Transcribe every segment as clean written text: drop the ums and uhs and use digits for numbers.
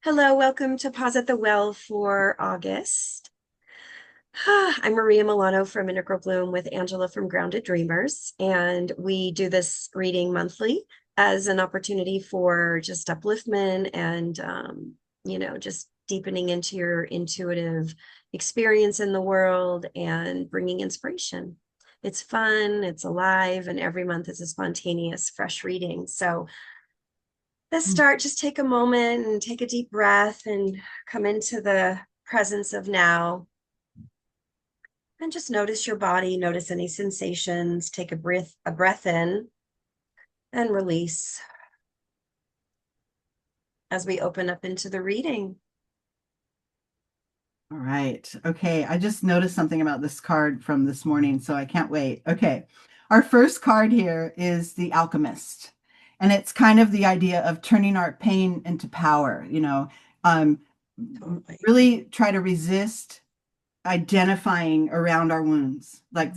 Hello, welcome to Pause at the Well for August. I'm Maria Milano from Integral Bloom with Angela from Grounded Dreamers, and we do this reading monthly as an opportunity for just upliftment and, just deepening into your intuitive experience in the world and bringing inspiration. It's fun, it's alive, and every month is a spontaneous, fresh reading. So let's start. Just take a moment and take a deep breath and come into the presence of now. And just notice your body, notice any sensations. Take a breath in and release as we open up into the reading. All right. Okay. I just noticed something about this card from this morning, so I can't wait. Okay. Our first card here is the Alchemist. And it's kind of the idea of turning our pain into power, um, Totally. really try to resist identifying around our wounds. Like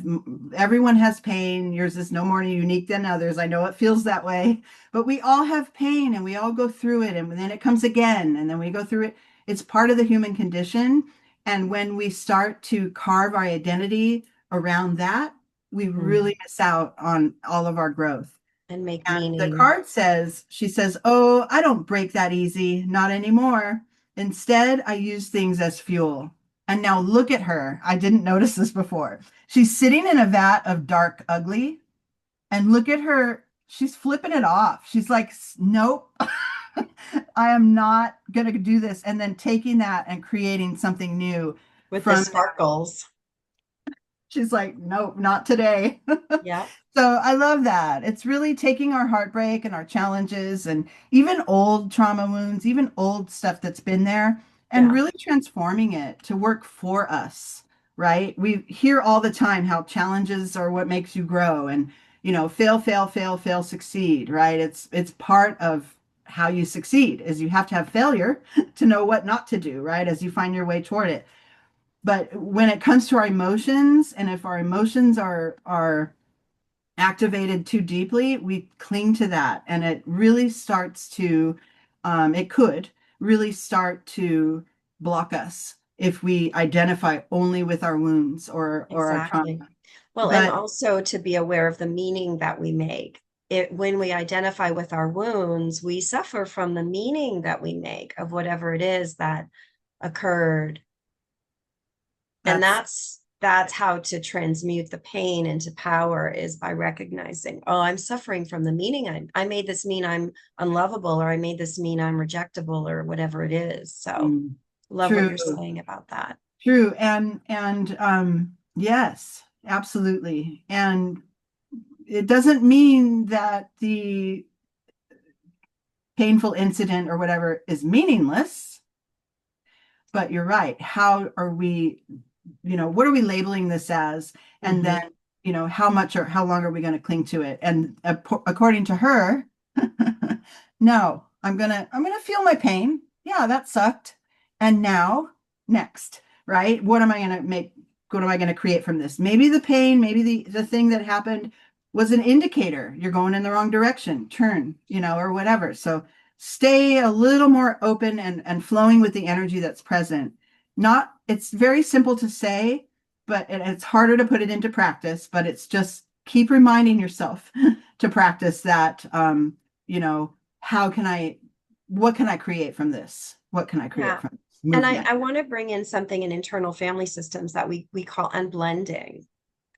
everyone has pain. Yours is no more unique than others. I know it feels that way, but we all have pain and we all go through it. And then it comes again, and then we go through it. It's part of the human condition. And when we start to carve our identity around that, we really miss out on all of our growth. And make And the meaning. card says, she says, "Oh, I don't break that easy, not anymore. Instead, I use things as fuel." And now look at her. I didn't notice this before. She's sitting in a vat of dark, ugly, and look at her. She's flipping it off. She's like, "Nope, I am not going to do this." And then taking that and creating something new With the from sparkles. She's like, "Nope, not today." Yep. So I love that. It's really taking our heartbreak and our challenges and even old trauma wounds, even old stuff that's been there, and Yeah. really transforming it to work for us, right? We hear all the time how challenges are what makes you grow and, fail, fail, fail, fail, succeed, right? It's part of how you succeed is you have to have failure to know what not to do, right? As you find your way toward it. But when it comes to our emotions, and if our emotions are activated too deeply, we cling to that, and it really starts to, it could really start to block us if we identify only with our wounds or our Exactly. trauma. Well, and But also to be aware of the meaning that we make. When we identify with our wounds, we suffer from the meaning that we make of whatever it is that occurred. And that's that's how to transmute the pain into power is by recognizing, oh, I'm suffering from the meaning. I made this mean I'm unlovable, or I made this mean I'm rejectable, or whatever it is. So mm, love what true, you're saying about that. true, and yes, absolutely. And it doesn't mean that the painful incident or whatever is meaningless. But you're right. How are we, what are we labeling this as? And then, Mhm. how much or how long are we going to cling to it? And according to her, no, I'm gonna feel my pain. Yeah, that sucked. And now, next, right? What am I gonna make? What am I gonna create from this? Maybe the pain, maybe the thing that happened was an indicator. You're going in the wrong direction. Turn, or whatever. So stay a little more open and flowing with the energy that's present. Not, it's very simple to say, but it's harder to put it into practice. But it's just keep reminding yourself to practice that. How can I, what can I create from this? What can I create Yeah. from this And movement? I want to bring in something in internal family systems that we call unblending,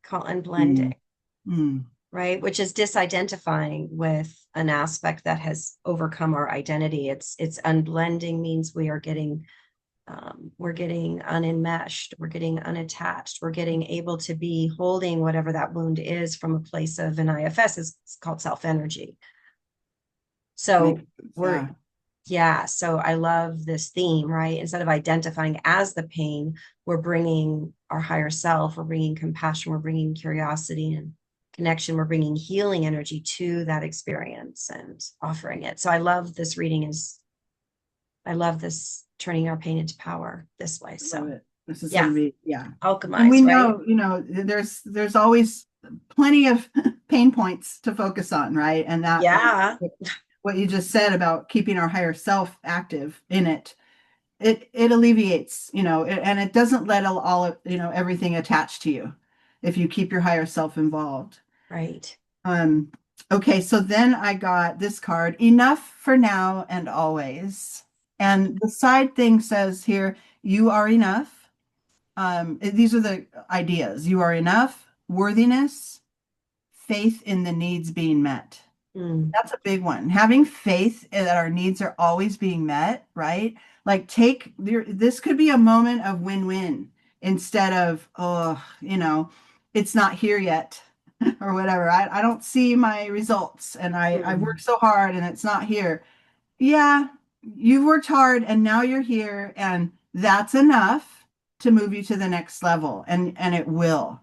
Mm, mm, right? Which is disidentifying with an aspect that has overcome our identity. It's unblending means we're getting unenmeshed, we're getting unattached, we're getting able to be holding whatever that wound is from a place of an IFS. It's called self energy. makes So sense. we're Yeah. Yeah, so I love this theme, right? Instead of identifying as the pain, we're bringing our higher self, we're bringing compassion, we're bringing curiosity and connection, we're bringing healing energy to that experience and offering it. So I love this turning our pain into power this way. I love So it. This is going yeah, to be, yeah. And we alchemize, right? know, there's always plenty of pain points to focus on, right? And that Yeah, what you just said about keeping our higher self active in it, it alleviates, and it doesn't let everything attach to you if you keep your higher self involved. Right. Um, okay, so then I got this card, enough for now and always. And the side thing says here, you are enough. These are the ideas. You are enough, worthiness, faith in the needs being met. Mm. That's a big one. Having faith that our needs are always being met, right? Like this could be a moment of win-win instead of, oh, it's not here yet or whatever. I don't see my results and I've Mm. worked so hard and it's not here. Yeah, you've worked hard and now you're here and that's enough to move you to the next level and it will.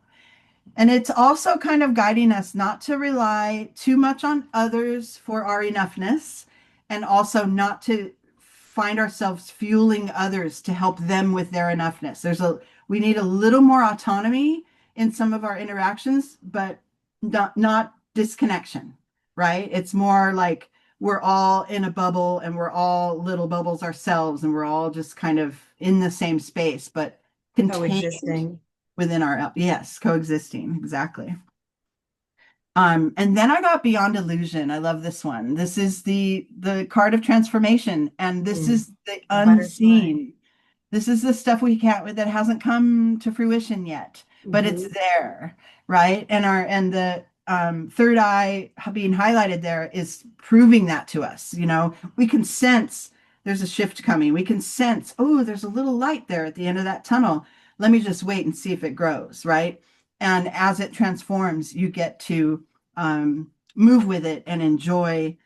And it's also kind of guiding us not to rely too much on others for our enoughness, and also not to find ourselves fueling others to help them with their enoughness. We need a little more autonomy in some of our interactions, but not disconnection, right? It's more like we're all in a bubble and we're all little bubbles ourselves and we're all just kind of in the same space, but contained Coexisting. within our, yes, coexisting, exactly. And then I got Beyond Illusion. I love this one. This is the card of transformation, and this Mm. is the The butterfly. unseen. This is the stuff we can't that hasn't come to fruition yet, but it's Hmm. there, right? And the third eye being highlighted there is proving that to us. We can sense there's a shift coming. We can sense, oh, there's a little light there at the end of that tunnel. Let me just wait and see if it grows, right? And as it transforms, you get to move with it and enjoy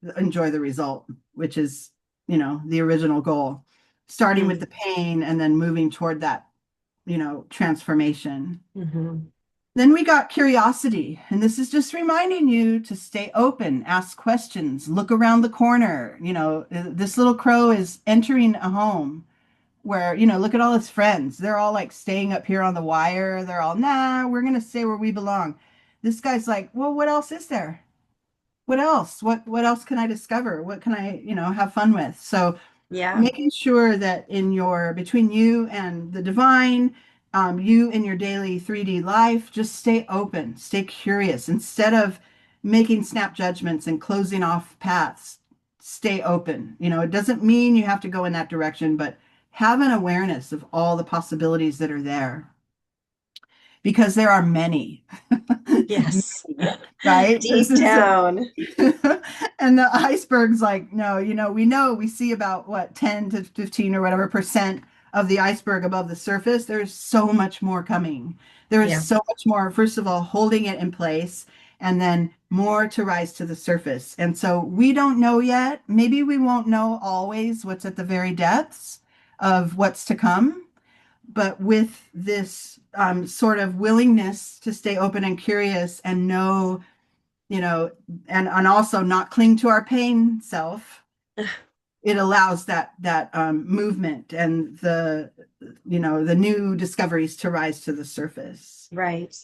the result, which is, the original goal, starting with Mm. the pain and then moving toward that, transformation. Hmm. Then we got curiosity, and this is just reminding you to stay open, ask questions, look around the corner. This little crow is entering a home where, look at all his friends. They're all like staying up here on the wire. They're all, nah, we're going to stay where we belong. This guy's like, well, what else is there? What else? What else can I discover? What can I, have fun with? So Yeah. making sure that between you and the divine, you in your daily 3D life, just stay open, stay curious. Instead of making snap judgments and closing off paths, stay open. It doesn't mean you have to go in that direction, but have an awareness of all the possibilities that are there because there are many. Yes. Right? This Deep is down. and the iceberg's like, no, we see about what 10 to 15 or whatever percent of the iceberg above the surface. There's so much more coming. There is Yeah. so much more, first of all, holding it in place, and then more to rise to the surface. And so we don't know yet. Maybe we won't know always what's at the very depths of what's to come. But with this sort of willingness to stay open and curious and know, you know, and also not cling to our pain self, it allows that movement and the new discoveries to rise to the surface. Right.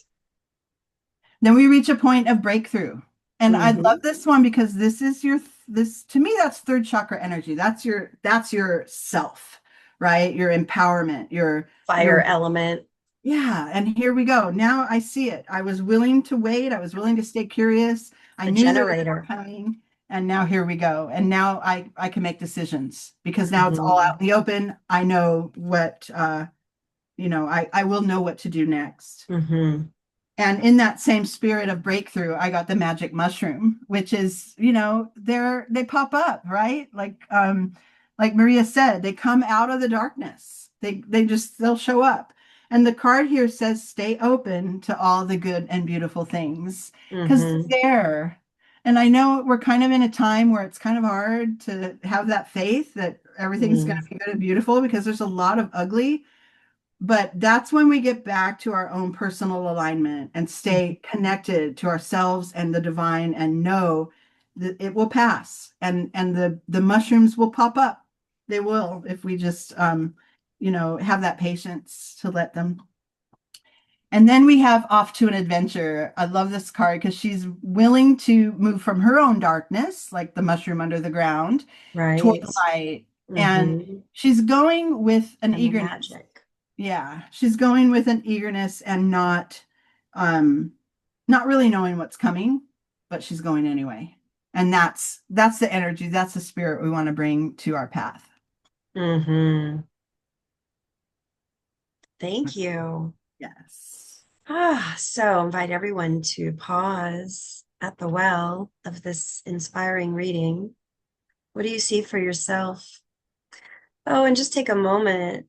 Then we reach a point of breakthrough. And I love Hmm. this one because this to me, that's third chakra energy. That's your self, right? Your empowerment, your Fire element. yeah, and here we go. Now I see it. I was willing to wait. I was willing to stay curious. I The knew there was more generator. coming, and now here we go. And now I can make decisions because now it's all Hmm. out in the open. I know what I will know what to do next. Hmm. And in that same spirit of breakthrough, I got the magic mushroom, which is, they pop up, right? Like Maria said, they come out of the darkness. They'll show up. And the card here says stay open to all the good and beautiful things because Hmm. they're there. And I know we're kind of in a time where it's kind of hard to have that faith that everything's going Mm. to be good and beautiful because there's a lot of ugly, but that's when we get back to our own personal alignment and stay connected to ourselves and the divine and know that it will pass and the mushrooms will pop up. They will if we just have that patience to let them. And then we have off to an adventure. I love this card because she's willing to move from her own darkness, like the mushroom under the ground, toward Right. light. And Mm-hmm. she's going with an And the eagerness. magic. Yeah, she's going with an eagerness and um not really knowing what's coming, but she's going anyway. And that's the energy, that's the spirit we want to bring to our path. Mm-hmm. Thank you. Yes. So invite everyone to pause at the well of this inspiring reading. What do you see for yourself? Oh, and just take a moment,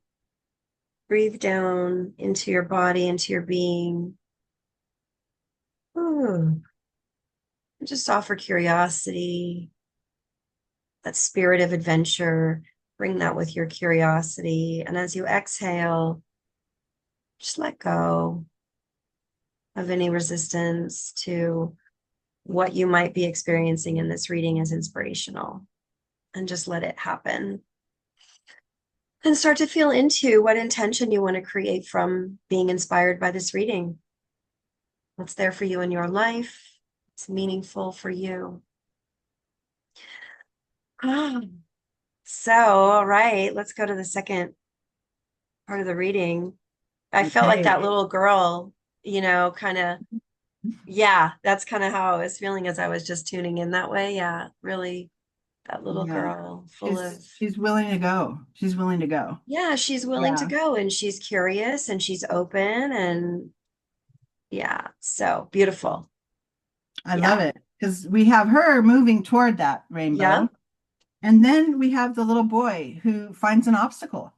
breathe down into your body, into your being. Ooh, and just offer curiosity, that spirit of adventure. Bring that with your curiosity. And as you exhale, just let go of any resistance to what you might be experiencing in this reading as inspirational, and just let it happen. And start to feel into what intention you want to create from being inspired by this reading. What's there for you in your life? It's meaningful for you. Ah, so, all right, let's go to the second part of the reading. I felt like Okay. that little girl, kind of, yeah, that's kind of how I was feeling as I was just tuning in that way. Yeah, really, that little Yeah. girl full of, She's willing to go. She's willing to go. yeah, she's willing to Yeah. go and she's curious and she's open and yeah, so beautiful. I love Yeah. it because we have her moving toward that rainbow. Yep. And then we have the little boy who finds an obstacle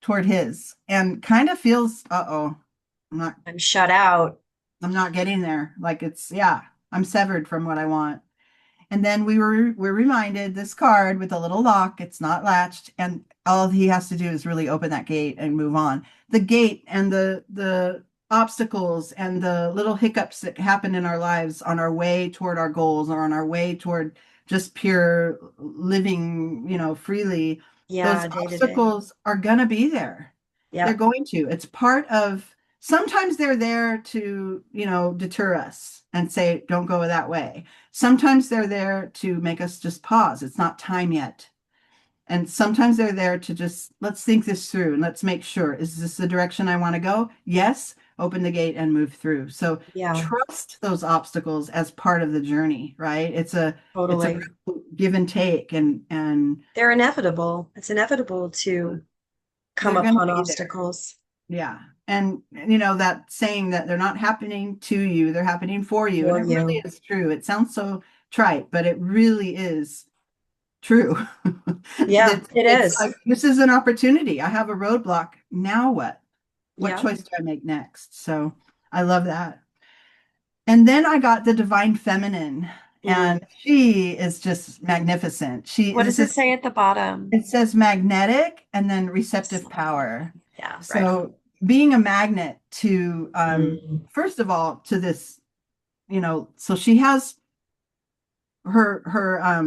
toward his and kind of feels, uh-oh, I'm not I'm shut out. I'm not getting there. Like it's, yeah, I'm severed from what I want. And then we're reminded this card with a little lock, it's not latched, and all he has to do is really open that gate and move on. The gate and the obstacles and the little hiccups that happen in our lives on our way toward our goals or on our way toward just pure living, freely, those Yeah, day to day. obstacles are gonna be there. They're Yep. going to. It's part of, sometimes they're there to, deter us and say, don't go that way. Sometimes they're there to make us just pause. It's not time yet. And sometimes they're there to just, let's think this through and let's make sure, is this the direction I want to go? Yes, open the gate and move through. So Yeah, trust those obstacles as part of the journey, right? It's a totally. give and take and They're inevitable. It's inevitable to come they're going to upon be there. obstacles Yeah. And that saying that they're not happening to you, they're happening for you. And for it really you. is true. It sounds so trite, but it really is true. Yeah, That it it's is. like this is an opportunity. I have a roadblock. Now what? What Yeah. choice do I make next? So I love that. And then I got the divine feminine, Mm. and she is just magnificent. What does it say at the bottom? It says magnetic and then receptive Excellent. power. Yeah, right on. So being a magnet to, Mm. first of all, to this, so she has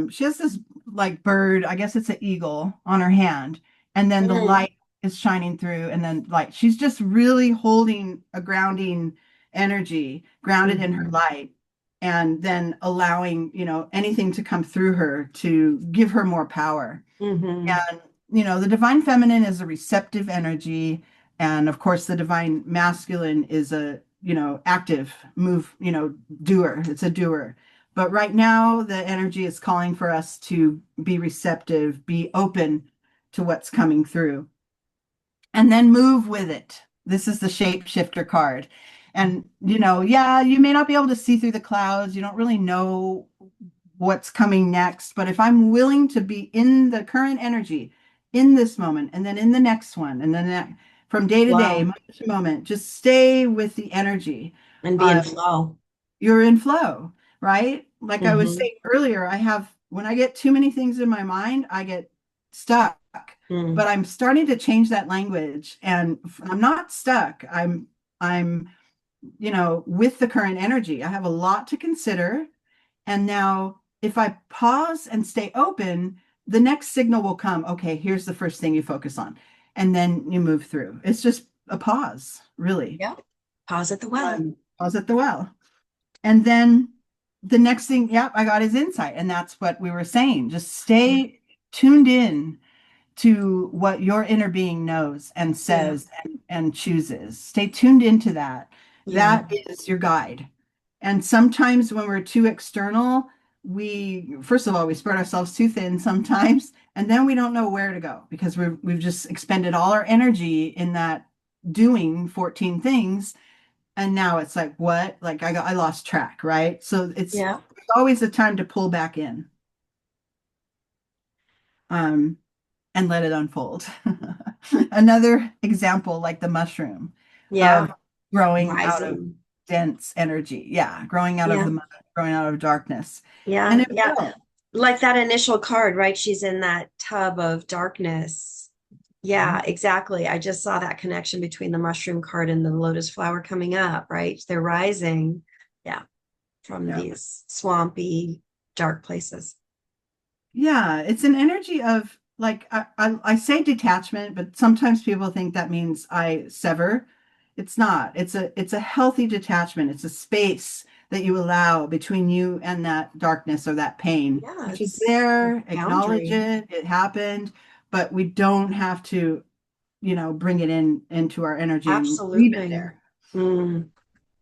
she has this like bird, I guess it's an eagle on her hand, and then the Mm. light is shining through, and then like she's just really holding a grounding energy, grounded in her Mhm. light, and then allowing, anything to come through her to give her more power. Mhm. And, the divine feminine is a receptive energy. And of course, the divine masculine is a, active move, doer. It's a doer. But right now, the energy is calling for us to be receptive, be open to what's coming through, and then move with it. This is the shapeshifter card. And, yeah, you may not be able to see through the clouds. You don't really know what's coming next. But if I'm willing to be in the current energy in this moment and then in the next one and then from day to day, Wow. moment to moment, just stay with the energy. And be in Uh, flow. you're in flow, right? Like I was Mhm. saying earlier, when I get too many things in my mind, I get stuck. Mm. But I'm starting to change that language and I'm not stuck. I'm, with the current energy. I have a lot to consider. And now, if I pause and stay open, the next signal will come. Okay, here's the first thing you focus on. And then you move through. It's just a pause, really. Yeah. Pause at the well. Pause at the well. And then the next thing, yep, I got his insight. And that's what we were saying. Just Yeah. stay tuned in to what your inner being knows and Yeah. says and chooses. Stay tuned into that. Yeah. That is your guide. And sometimes when we're too external, we, first of all, we spread ourselves too thin sometimes, and then we don't know where to go because we've just expended all our energy in that doing 14 things. And now it's like, what? Like I lost track, right? So it's Yeah. always a time to pull back in. Um, and let it unfold. Another example, like the mushroom of Yeah. growing out of Rising. dense energy. Yeah, growing out of Yeah. the mud, growing out of darkness. And Yeah. it Yeah. will. Like that initial card, right? She's in that tub of darkness. Yeah, exactly. I just saw that connection between the mushroom card and the lotus flower coming up, right? They're rising. Yeah, from Yeah. these swampy, dark places. Yeah, it's an energy of like I say detachment, but sometimes people think that means I sever. It's not. It's a healthy detachment. It's a space that you allow between you and that darkness or that pain, Yeah, which is it's a there, acknowledge boundary. it happened, but we don't have to, bring it into our energy and leave it Absolutely. there, Mm.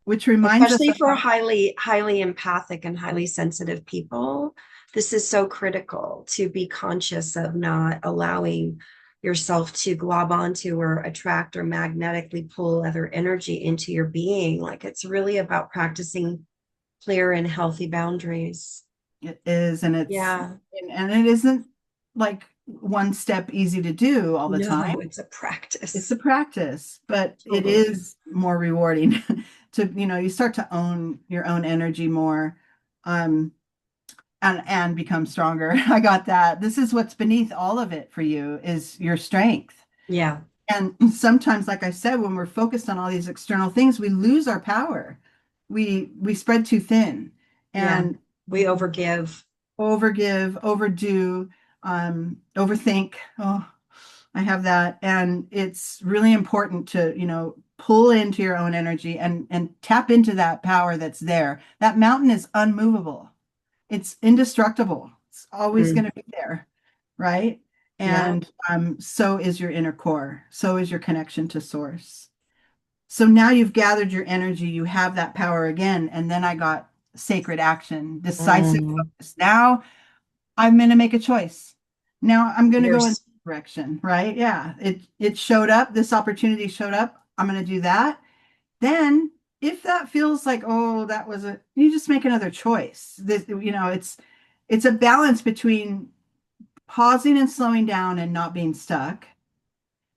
which reminds us Especially of for how, highly empathic and highly sensitive people, this is so critical to be conscious of not allowing yourself to glob onto or attract or magnetically pull other energy into your being. Like it's really about practicing clear and healthy boundaries. it is, and Yeah. and it isn't like one step easy to do all the time. No, it's a It's a practice. practice, but it Totally. is more rewarding to, you start to own your own energy more, um, and become stronger. I got that. This is what's beneath all of it for you is your strength. Yeah. And sometimes, like I said, when we're focused on all these external things, we lose our power. We spread too thin Yeah. and We overgive. overgive, overdo, overthink. Oh, I have that. And it's really important to, pull into your own energy and tap into that power that's there. That mountain is unmovable. It's indestructible. It's always going Mm. to be there, right? Yeah. And so is your inner core. So is your connection to source. So now you've gathered your energy, you have that power again. And then I got sacred action, decisive Mm. focus. Now I'm going to make a choice. Now I'm going to go in this Here's direction, right? Yeah. It showed up. This opportunity showed up. I'm going to do that. Then if that feels like, oh, that was you just make another choice. It's a balance between pausing and slowing down and not being stuck,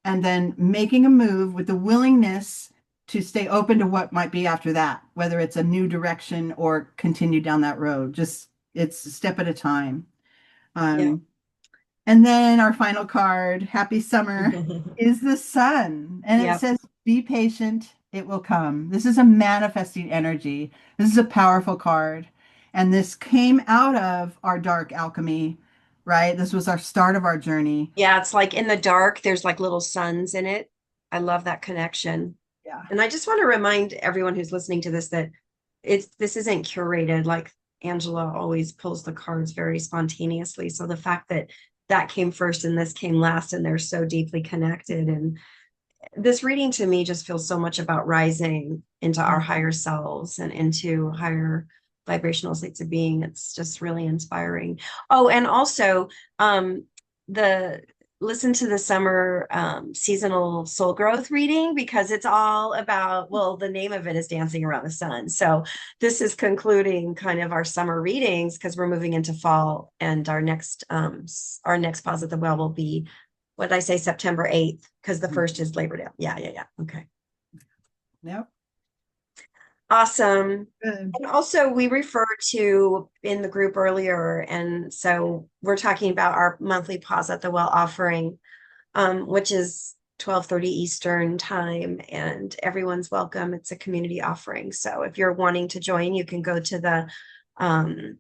and then making a move with the willingness to stay open to what might be after that, whether it's a new direction or continue down that road. Just it's a step at a time. yeah. Um, and then our final card, Happy Summer, is the sun. And it Yep. says, be patient, it will come. This is a manifesting energy. This is a powerful card. And this came out of our dark alchemy, right? This was our start of our journey. Yeah, it's like in the dark, there's like little suns in it. I love that connection. Yeah. And I just want to remind everyone who's listening to this that this isn't curated. Like Angela always pulls the cards very spontaneously. So the fact that that came first and this came last and they're so deeply connected, and this reading to me just feels so much about rising into our higher selves and into higher vibrational states of being. It's just really inspiring. Oh, and also the listen to the summer seasonal soul growth reading, because it's all about, well, the name of it is Dancing Around the Sun. So this is concluding kind of our summer readings because we're moving into fall, and our next pause at the well will be, what did I say, September 8th, because the first is Labor Day. Yeah, yeah, yeah. Okay. Yep. Awesome. Good. And also, we refer to in the group earlier, and so we're talking about our monthly pause at the well offering, which is 12:30 Eastern time, and everyone's welcome. It's a community offering. So if you're wanting to join, you can go to the um,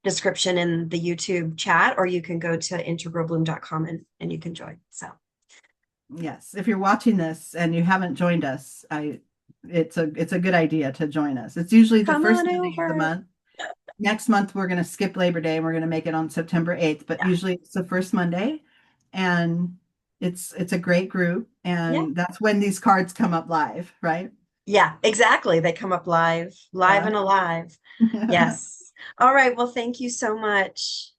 description in the YouTube chat, or you can go to integralbloom.com and you can join. So Yes. If you're watching this and you haven't joined us, it's a good idea to join us. It's usually the Come first on Monday of the over. month. Next month we're going to skip Labor Day and we're going to make it on September 8th, but Yeah. usually it's the first Monday, and it's a great group, Yeah. and that's when these cards come up live, right? Yeah, exactly. They come up live, live Yeah. and alive. Yes. All right. Well, thank you so much.